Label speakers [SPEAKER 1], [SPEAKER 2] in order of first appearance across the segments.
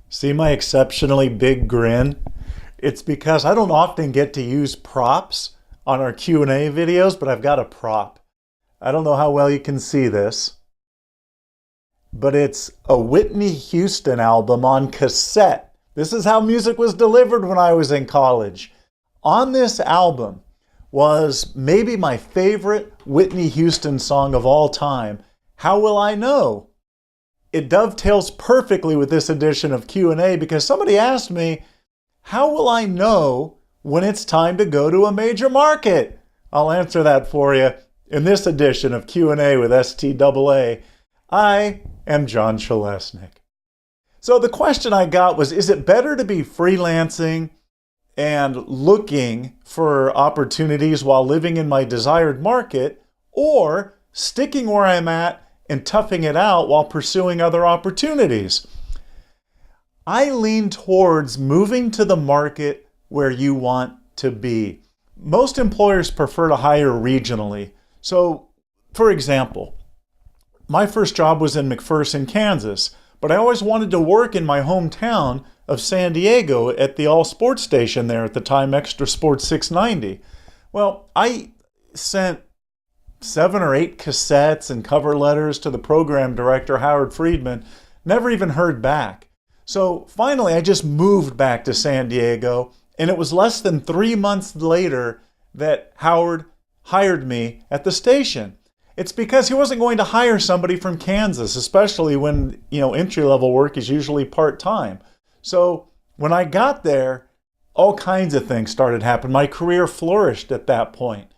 [SPEAKER 1] See my exceptionally big grin? It's because I don't often get to use props on our Q&A videos, but I've got a prop. I don't know how well you can see this, but it's a Whitney Houston album on cassette. This is how music was delivered when I was in college. On this album was maybe my favorite Whitney Houston song of all time, How Will I Know? It dovetails perfectly with this edition of Q&A because somebody asked me, how will I know when it's time to go to a major market? I'll answer that for you in this edition of Q&A with STAA. I am John Chalesnik. So the question I got was, is it better to be freelancing and looking for opportunities while living in my desired market, or sticking where I'm at and toughing it out while pursuing other opportunities? I lean towards moving to the market where you want to be. Most employers prefer to hire regionally. So, for example, my first job was in McPherson, Kansas, but I always wanted to work in my hometown of San Diego at the all sports station there at the time, Extra Sports 690. Well, I sent 7 or 8 cassettes and cover letters to the program director, Howard Friedman, never even heard back. So finally, I just moved back to San Diego, and it was less than 3 months later that Howard hired me at the station. It's because he wasn't going to hire somebody from Kansas, especially when, entry-level work is usually part-time. So when I got there, all kinds of things started happening. My career flourished at that point.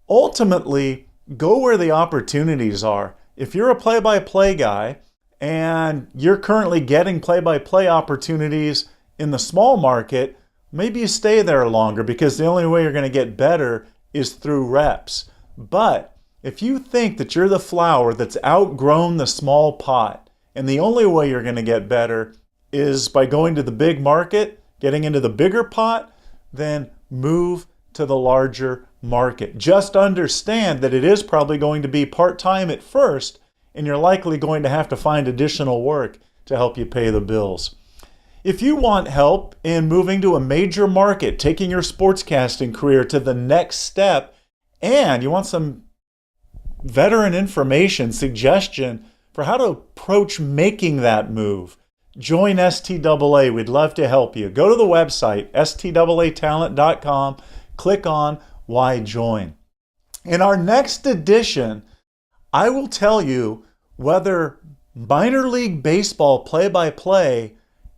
[SPEAKER 1] Ultimately, go where the opportunities are. If you're a play-by-play guy and you're currently getting play-by-play opportunities in the small market, maybe you stay there longer because the only way you're going to get better is through reps. But if you think that you're the flower that's outgrown the small pot, and the only way you're going to get better is by going to the big market, getting into the bigger pot, then move to the larger market. Just understand that it is probably going to be part-time at first, and you're likely going to have to find additional work to help you pay the bills. If you want help in moving to a major market, taking your sportscasting career to the next step, and you want some veteran information, suggestion for how to approach making that move, join STAA. We'd love to help you. Go to the website, staatalent.com, click on Why Join. In our next edition, I will tell you whether minor league baseball play-by-play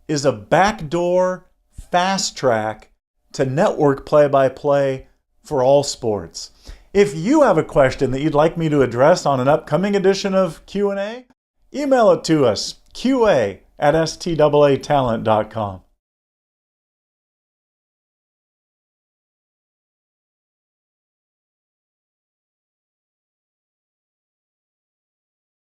[SPEAKER 1] is a backdoor fast track to network play-by-play for all sports. If you have a question that you'd like me to address on an upcoming edition of Q&A, email it to us, qa@staatalent.com.